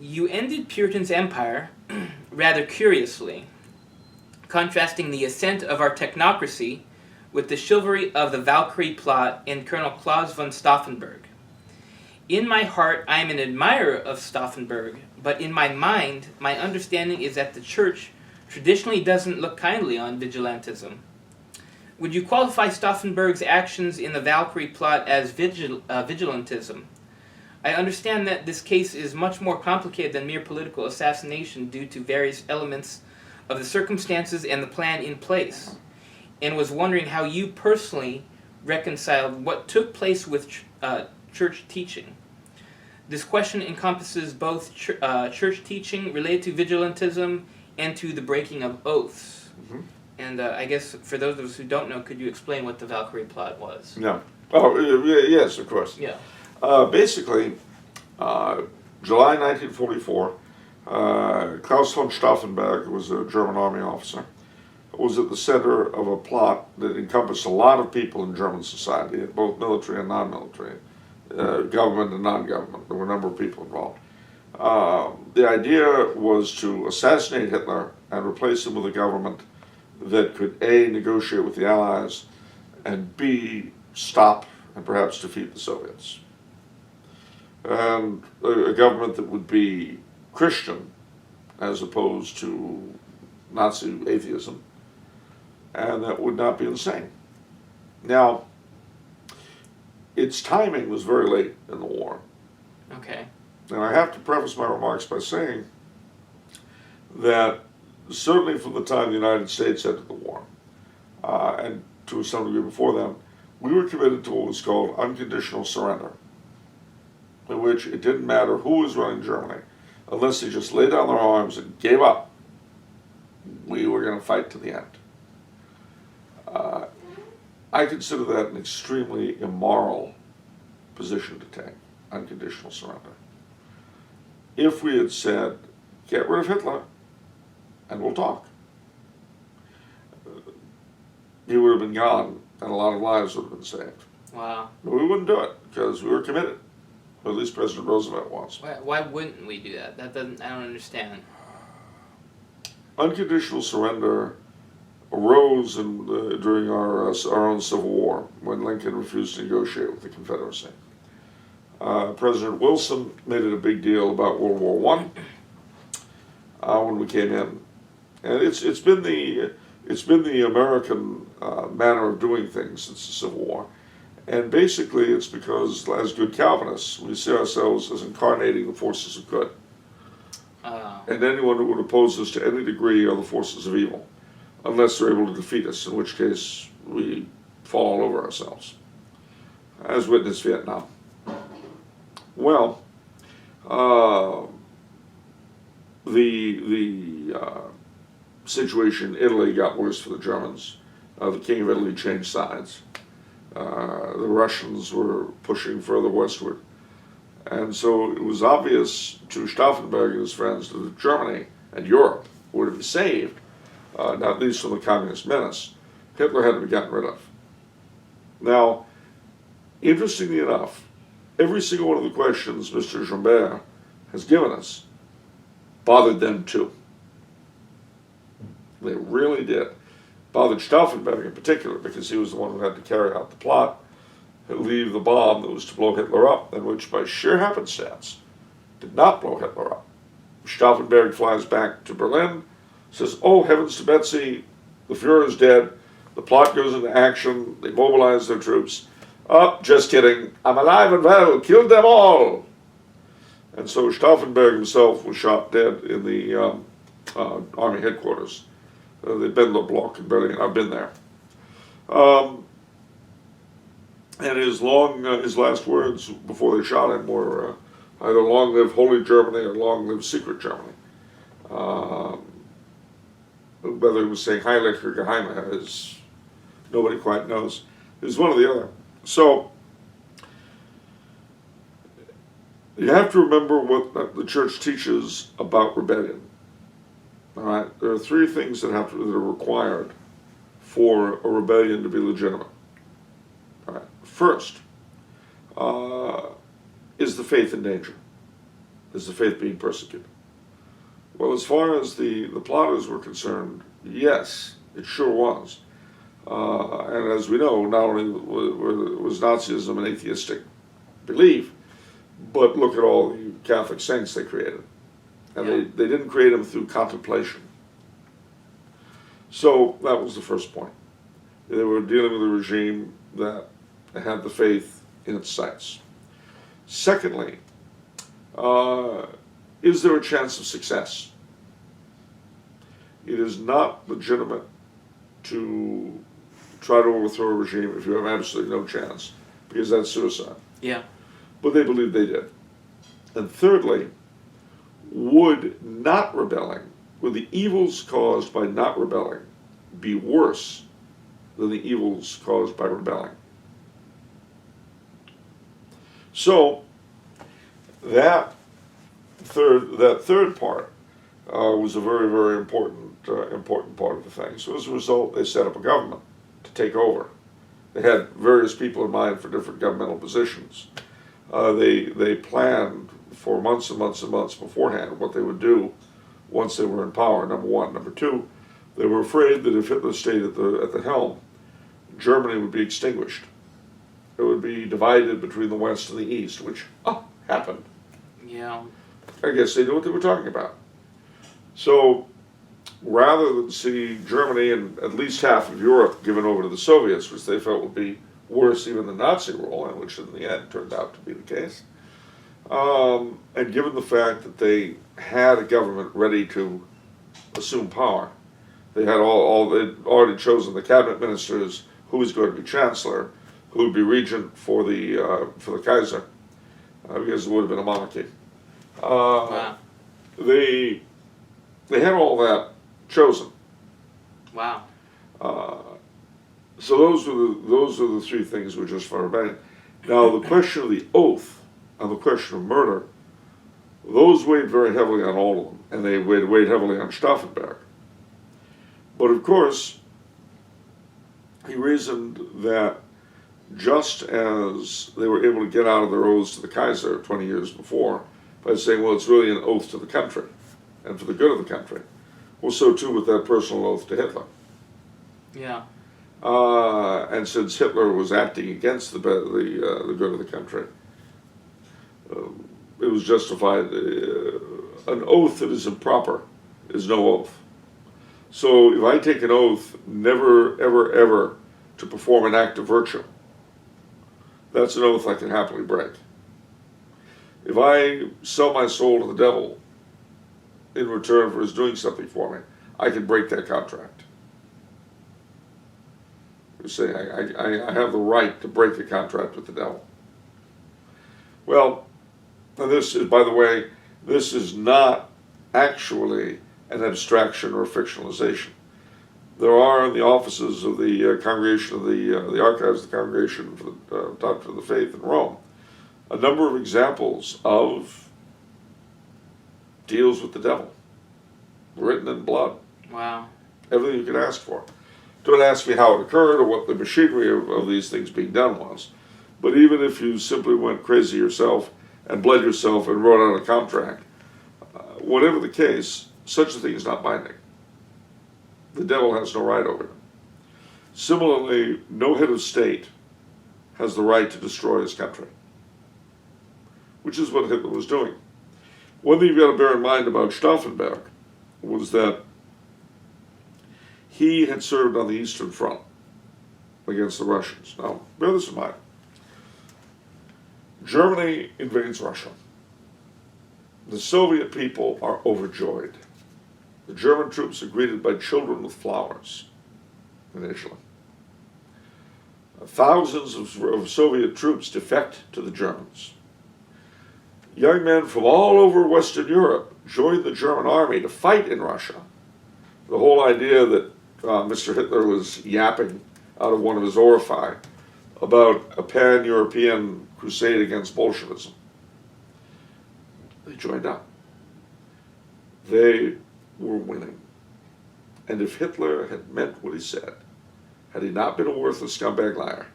You ended Puritan's empire rather curiously, contrasting the ascent of our technocracy with the chivalry of the Valkyrie plot in Colonel Claus von Stauffenberg. In my heart, I am an admirer of Stauffenberg, but in my mind, my understanding is that the Church traditionally doesn't look kindly on vigilantism. Would you qualify Stauffenberg's actions in the Valkyrie plot as vigilantism? I understand that this case is much more complicated than mere political assassination due to various elements of the circumstances and the plan in place, and was wondering how you personally reconciled what took place with church teaching. This question encompasses both church teaching related to vigilantism and to the breaking of oaths. Mm-hmm. And I guess for those of us who don't know, could you explain what the Valkyrie plot was? No. Oh, yes, of course. Yeah. Basically, July 1944, Klaus von Stauffenberg, who was a German army officer, was at the center of a plot that encompassed a lot of people in German society, both military and non-military, government and non-government. There were a number of people involved. The idea was to assassinate Hitler and replace him with a government that could A, negotiate with the Allies, and B, stop and perhaps defeat the Soviets. And a government that would be Christian as opposed to Nazi atheism, and that would not be insane. Now, its timing was very late in the war. Okay. And I have to preface my remarks by saying that certainly from the time the United States entered the war, and to some degree before then, we were committed to what was called unconditional surrender, in which it didn't matter who was running Germany, unless they just laid down their arms and gave up, we were going to fight to the end. I consider that an extremely immoral position to take, unconditional surrender. If we had said, get rid of Hitler, and we'll talk, he would have been gone, and a lot of lives would have been saved. Wow. But we wouldn't do it, because we were committed. Or at least President Roosevelt was. Why wouldn't we do that? I don't understand. Unconditional surrender arose during our own Civil War, when Lincoln refused to negotiate with the Confederacy. President Wilson made it a big deal about World War I when we came in, and it's been the American manner of doing things since the Civil War, and basically it's because, as good Calvinists, we see ourselves as incarnating the forces of good, and anyone who would oppose us to any degree are the forces of evil, unless they're able to defeat us, in which case we fall all over ourselves, as witness Vietnam. Well, the situation in Italy got worse for the Germans. The King of Italy changed sides. The Russians were pushing further westward. And so it was obvious to Stauffenberg and his friends that if Germany and Europe were to be saved, not least from the communist menace, Hitler had to be gotten rid of. Now, interestingly enough, every single one of the questions Mr. Joubert has given us bothered them too. They really did. Bothered Stauffenberg in particular, because he was the one who had to carry out the plot, leave the bomb that was to blow Hitler up, and which by sheer happenstance did not blow Hitler up. Stauffenberg flies back to Berlin, says, oh, heavens to Betsy, the Fuhrer's dead, the plot goes into action, they mobilize their troops. Oh, just kidding, I'm alive and well, killed them all. And so Stauffenberg himself was shot dead in the army headquarters, the Bendler block in Berlin. I've been there. And his last words before they shot him were either long live Holy Germany or long live secret Germany. Whether he was saying Heilig or Geheime is, nobody quite knows. It was one or the other. So, you have to remember what the church teaches about rebellion. All right? There are three things that are required for a rebellion to be legitimate. All right. First, is the faith in danger? is the faith being persecuted? Well, as far as the plotters were concerned, yes, it sure was. And as we know, not only was Nazism an atheistic belief, but look at all the Catholic saints they created. And they didn't create them through contemplation. So that was the first point. They were dealing with a regime that had the faith in its sights. Secondly, is there a chance of success? It is not legitimate to try to overthrow a regime if you have absolutely no chance, because that's suicide. Yeah. But they believed they did. And thirdly, would not rebelling, would the evils caused by not rebelling be worse than the evils caused by rebelling? So that third part was a very, very important part of the thing. So as a result, they set up a government to take over. They had various people in mind for different governmental positions. They planned for months and months and months beforehand what they would do once they were in power, number one. Number two, they were afraid that if Hitler stayed at the helm, Germany would be extinguished. It would be divided between the West and the East, which happened. Yeah. I guess they knew what they were talking about. So rather than see Germany and at least half of Europe given over to the Soviets, which they felt would be worse even than Nazi rule, and which in the end turned out to be the case, and given the fact that they had a government ready to assume power, they had they'd already chosen the cabinet ministers, who was going to be chancellor, who would be regent for the Kaiser, because it would have been a monarchy. Wow. They had all that chosen. Wow. So those are the three things we just for rebellion. Now the question of the oath and the question of murder, those weighed very heavily on all of them, and they weighed heavily on Stauffenberg. But of course, he reasoned that just as they were able to get out of their oaths to the Kaiser 20 years before by saying, well, it's really an oath to the country and for the good of the country, well, so too with that personal oath to Hitler. Yeah. And since Hitler was acting against the good of the country, it was justified. An oath that is improper is no oath. So if I take an oath never, ever, ever to perform an act of virtue, that's an oath I can happily break. If I sell my soul to the devil in return for his doing something for me, I can break that contract. You say, I have the right to break a contract with the devil. Well, and this is, by the way, this is not actually an abstraction or a fictionalization. There are in the offices of the Congregation of the Archives of the Congregation for the Doctrine of the Faith in Rome, a number of examples of deals with the devil, written in blood. Wow. Everything you could ask for. Don't ask me how it occurred or what the machinery of these things being done was. But even if you simply went crazy yourself and bled yourself and wrote out a contract, whatever the case, such a thing is not binding. The devil has no right over them. Similarly, no head of state has the right to destroy his country, which is what Hitler was doing. One thing you've got to bear in mind about Stauffenberg was that he had served on the Eastern Front against the Russians. Now, bear this in mind. Germany invades Russia. The Soviet people are overjoyed. The German troops are greeted by children with flowers, initially. Thousands of Soviet troops defect to the Germans. Young men from all over Western Europe joined the German army to fight in Russia. The whole idea that Mr. Hitler was yapping out of one of his orify about a pan-European crusade against Bolshevism. They joined up. They were winning. And if Hitler had meant what he said, had he not been a worthless scumbag liar,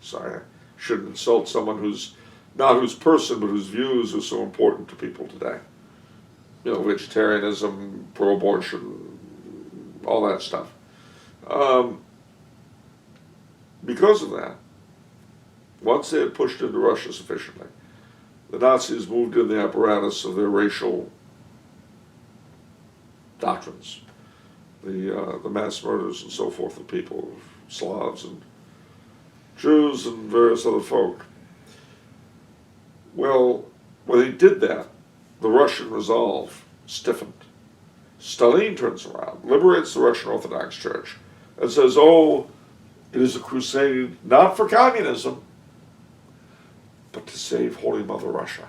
sorry, I shouldn't insult someone who's not whose person, but whose views are so important to people today. You know, vegetarianism, pro-abortion, all that stuff. Because of that, once they had pushed into Russia sufficiently, the Nazis moved in the apparatus of their racial doctrines, the mass murders and so forth of people, Slavs and Jews and various other folk. Well, when they did that, the Russian resolve stiffened. Stalin turns around, liberates the Russian Orthodox Church, and says, oh, it is a crusade not for communism, but to save Holy Mother Russia.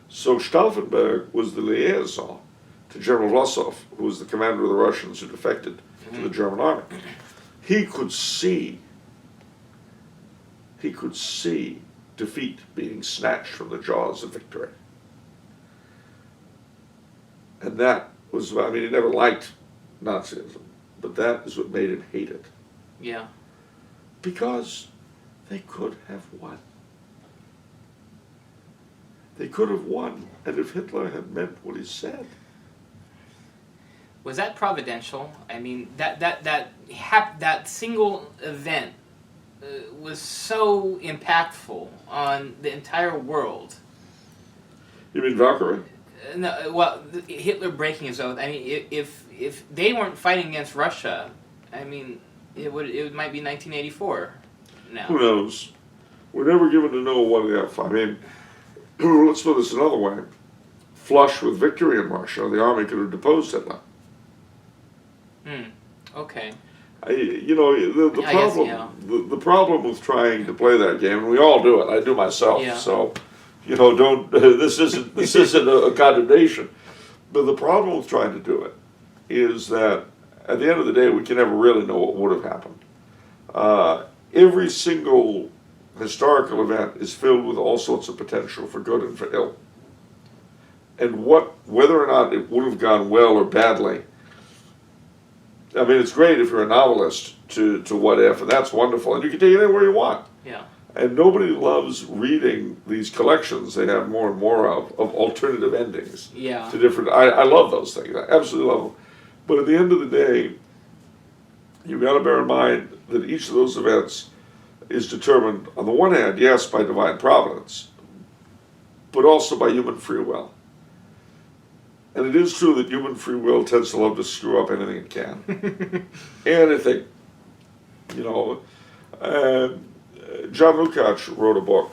So Stauffenberg was the liaison to General Vlasov, who was the commander of the Russians who defected to the German army. He could see defeat being snatched from the jaws of victory. And that was, I mean, he never liked Nazism, but that is what made him hate it. Yeah. Because they could have won. They could have won, and if Hitler had meant what he said. Was that providential? I mean, that single event was so impactful on the entire world. You mean Valkyrie? No, well, Hitler breaking his oath. I mean, if they weren't fighting against Russia, I mean, it might be 1984 now. Who knows? We're never given to know what if. I mean, let's put this another way. Flush with victory in Russia, the army could have deposed Hitler. Okay. You know, the problem. Guess, yeah. The problem with trying to play that game, and we all do it. I do myself. Yeah. So, you know, don't. This isn't a condemnation. But the problem with trying to do it is that at the end of the day, we can never really know what would have happened. Every single historical event is filled with all sorts of potential for good and for ill. And whether or not it would have gone well or badly. I mean, it's great if you're a novelist to what if, and that's wonderful, and you can take it anywhere you want. Yeah. And nobody loves reading these collections they have more and more of alternative endings. Yeah. To different. I love those things. I absolutely love them. But at the end of the day, you've got to bear in mind that each of those events is determined, on the one hand, yes, by divine providence, but also by human free will. And it is true that human free will tends to love to screw up anything it can. Anything. You know, John Lukács wrote a book,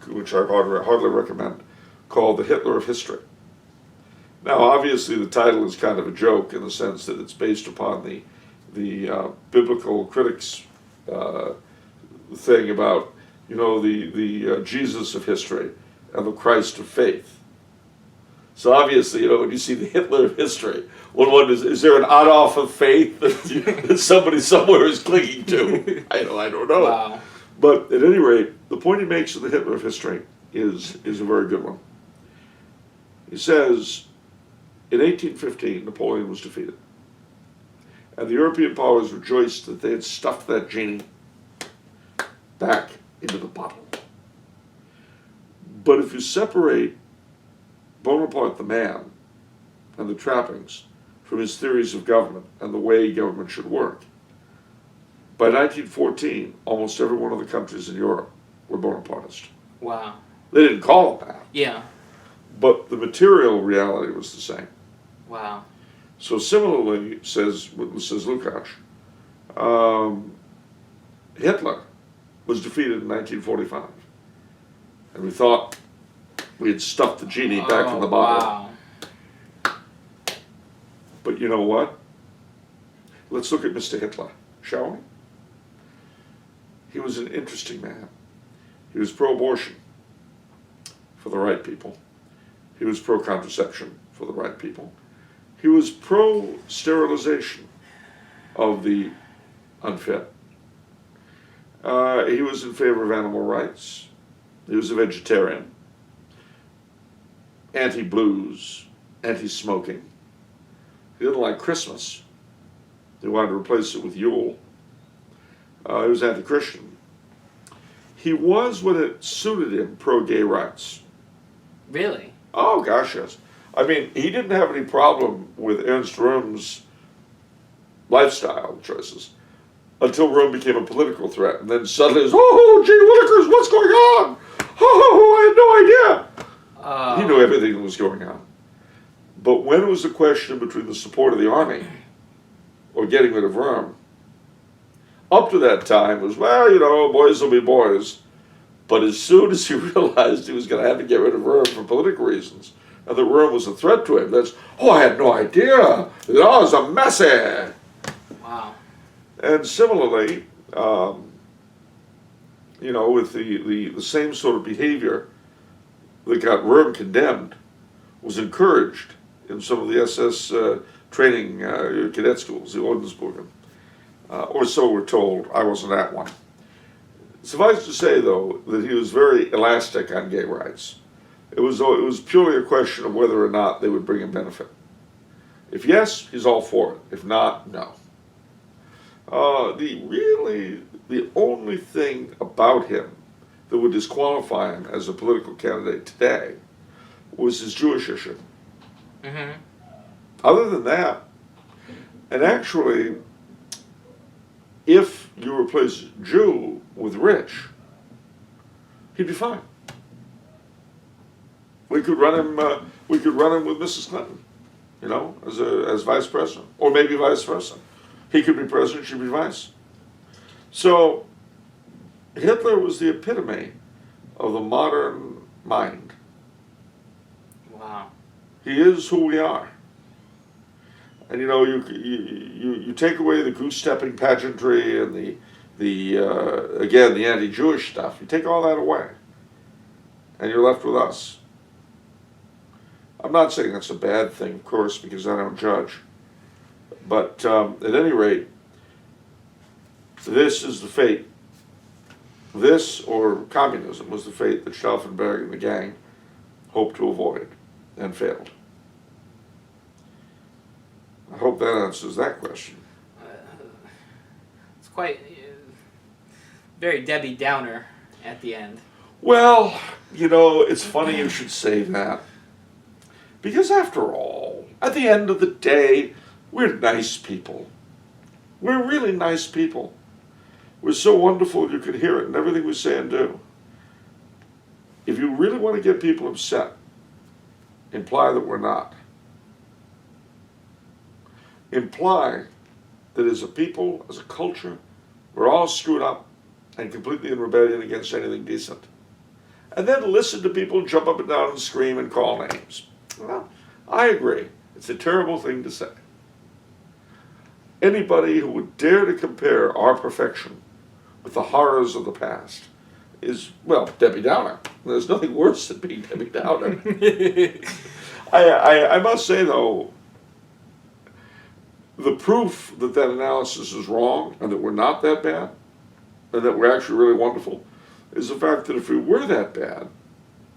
which I hardly recommend, called The Hitler of History. Now, obviously, the title is kind of a joke in the sense that it's based upon the biblical critics' thing about, you know, the Jesus of history and the Christ of faith. So obviously, you know, when you see the Hitler of history, one wonders, is there an Adolf of faith that somebody somewhere is clinging to? I don't know. Wow. But at any rate, the point he makes in the Hitler of history is a very good one. He says, in 1815, Napoleon was defeated. And the European powers rejoiced that they had stuffed that genie back into the bottle. But if you separate Bonaparte the man and the trappings from his theories of government and the way government should work, by 1914, almost every one of the countries in Europe were Bonapartist. Wow. They didn't call it that. Yeah. But the material reality was the same. Wow. So similarly, says Lukács, Hitler was defeated in 1945. And we thought we had stuffed the genie back in the bottle. Wow. But you know what? Let's look at Mr. Hitler, shall we? He was an interesting man. He was pro-abortion for the right people. He was pro-contraception for the right people. He was pro-sterilization of the unfit. He was in favor of animal rights. He was a vegetarian. Anti-blues, anti-smoking. He didn't like Christmas. He wanted to replace it with Yule. He was anti-Christian. He was, when it suited him, pro-gay rights. Really? Oh, gosh, yes. I mean, he didn't have any problem with Ernst Röhm's lifestyle choices until Röhm became a political threat. And then suddenly it was, oh, gee willikers, what's going on? Oh, I had no idea. He knew everything that was going on. But when it was a question between the support of the army or getting rid of Röhm, up to that time it was, well, you know, boys will be boys. But as soon as he realized he was going to have to get rid of Röhm for political reasons, and that Röhm was a threat to him, that's, oh, I had no idea. It was a messy. Wow. And similarly, you know, with the same sort of behavior that got Röhm condemned was encouraged in some of the SS training cadet schools, the Ordensburgen. Or so we're told. I wasn't at one. Suffice to say, though, that he was very elastic on gay rights. It was purely a question of whether or not they would bring him benefit. If yes, he's all for it. If not, no. The only thing about him that would disqualify him as a political candidate today was his Jewish issue. Mm-hmm. Other than that, and actually, if you replace Jew with rich, he'd be fine. We could run him. We could run him with Mrs. Clinton, you know, as vice president, or maybe vice versa. He could be president, she'd be vice. So Hitler was the epitome of the modern mind. Wow. He is who we are. And you know, you take away the goose-stepping pageantry and again the anti-Jewish stuff. You take all that away, and you're left with us. I'm not saying that's a bad thing, of course, because I don't judge. But at any rate, this is the fate. This, or communism, was the fate that Stauffenberg and the gang hoped to avoid and failed. I hope that answers that question. It's quite very Debbie Downer at the end. Well, you know, it's funny you should say that. Because after all, at the end of the day, we're nice people. We're really nice people. We're so wonderful you could hear it in everything we say and do. If you really want to get people upset, imply that we're not. Imply that as a people, as a culture, we're all screwed up and completely in rebellion against anything decent. And then listen to people jump up and down and scream and call names. Well, I agree. It's a terrible thing to say. Anybody who would dare to compare our perfection with the horrors of the past is, well, Debbie Downer. There's nothing worse than being Debbie Downer. I must say, though, the proof that that analysis is wrong and that we're not that bad and that we're actually really wonderful is the fact that if we were that bad,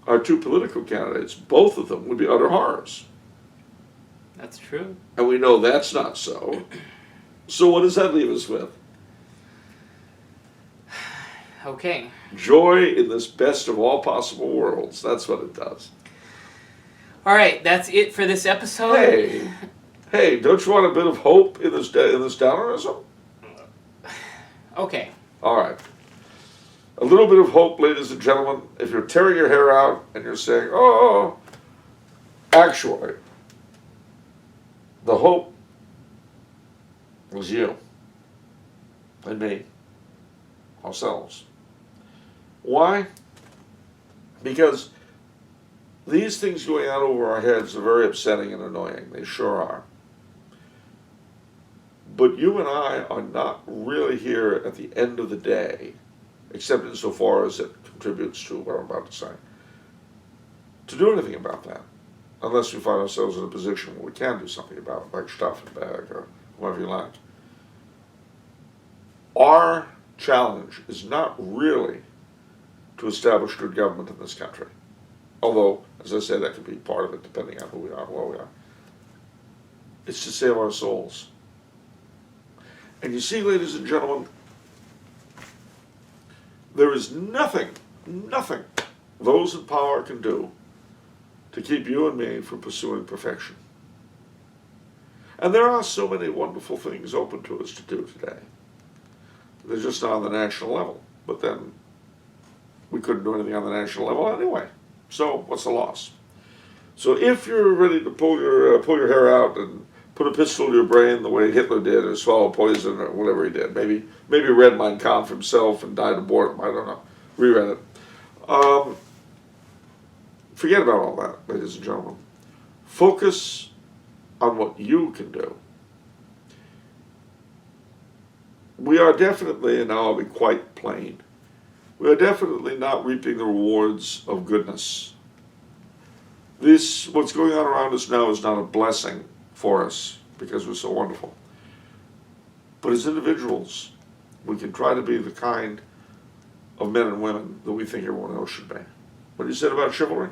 our two political candidates, both of them, would be utter horrors. That's true. And we know that's not so. So what does that leave us with? Okay. Joy in this best of all possible worlds. That's what it does. All right, that's it for this episode. Hey, don't you want a bit of hope in this downerism? Okay. All right. A little bit of hope, ladies and gentlemen. If you're tearing your hair out and you're saying, oh, actually, the hope was you and me, ourselves. Why? Because these things going on over our heads are very upsetting and annoying. They sure are. But you and I are not really here at the end of the day, except insofar as it contributes to what I'm about to say, to do anything about that, unless we find ourselves in a position where we can do something about it, like Stauffenberg or whoever you like. Our challenge is not really to establish good government in this country, although, as I say, that could be part of it, depending on who we are and where we are. It's to save our souls. And you see, ladies and gentlemen, there is nothing those in power can do to keep you and me from pursuing perfection. And there are so many wonderful things open to us to do today. They're just not on the national level. But then we couldn't do anything on the national level anyway. So what's the loss? So if you're ready to pull your hair out and put a pistol to your brain the way Hitler did, or swallow poison, or whatever he did, maybe read Mein Kampf himself and died of boredom, I don't know, reread it. Forget about all that, ladies and gentlemen. Focus on what you can do. We are definitely, and now I'll be quite plain, we are definitely not reaping the rewards of goodness. What's going on around us now is not a blessing for us because we're so wonderful. But as individuals, we can try to be the kind of men and women that we think everyone else should be. What you said about chivalry?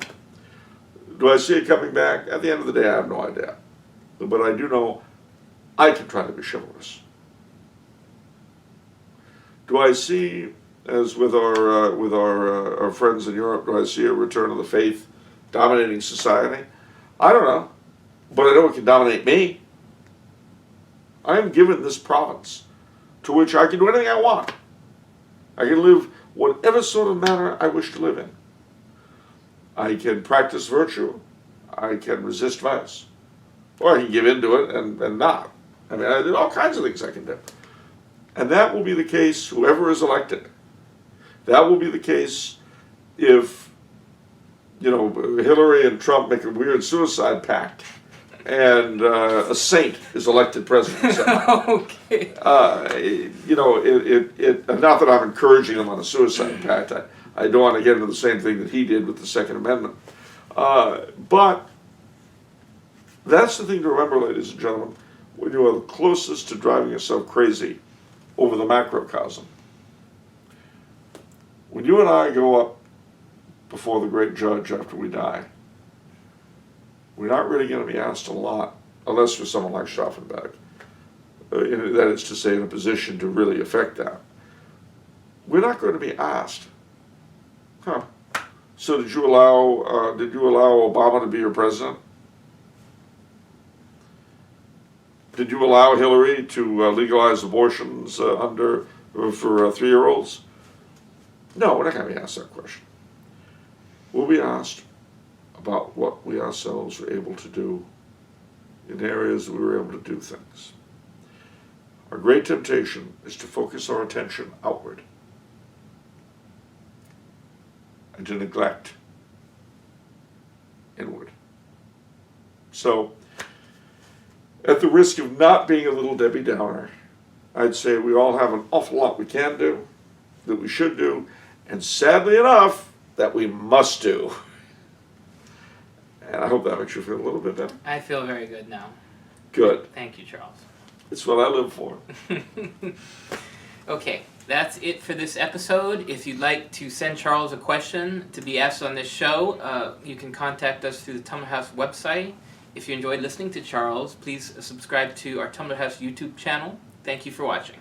Do I see it coming back? At the end of the day, I have no idea. But I do know I can try to be chivalrous. Do I see, as with our friends in Europe, do I see a return of the faith dominating society? I don't know, but I know it can dominate me. I am given this province to which I can do anything I want. I can live whatever sort of manner I wish to live in. I can practice virtue. I can resist vice. Or I can give in to it and not. I mean, there's all kinds of things I can do. And that will be the case whoever is elected. That will be the case if, Hillary and Trump make a weird suicide pact and a saint is elected president. Okay. Not that I'm encouraging him on a suicide pact. I don't want to get into the same thing that he did with the Second Amendment. But that's the thing to remember, ladies and gentlemen, when you are the closest to driving yourself crazy over the macrocosm. When you and I go up before the great judge after we die, we're not really going to be asked a lot, unless for someone like Stauffenberg, that is to say, in a position to really affect that. We're not going to be asked, so did you allow Obama to be your president? Did you allow Hillary to legalize abortions for 3-year-olds? No, we're not going to be asked that question. We'll be asked about what we ourselves were able to do in areas we were able to do things. Our great temptation is to focus our attention outward and to neglect inward. So, at the risk of not being a little Debbie Downer, I'd say we all have an awful lot we can do, that we should do, and sadly enough, that we must do. And I hope that makes you feel a little bit better. I feel very good now. Good. Thank you, Charles. It's what I live for. Okay, that's it for this episode. If you'd like to send Charles a question to be asked on this show, you can contact us through the Tumbler House website. If you enjoyed listening to Charles, please subscribe to our Tumbler House YouTube channel. Thank you for watching.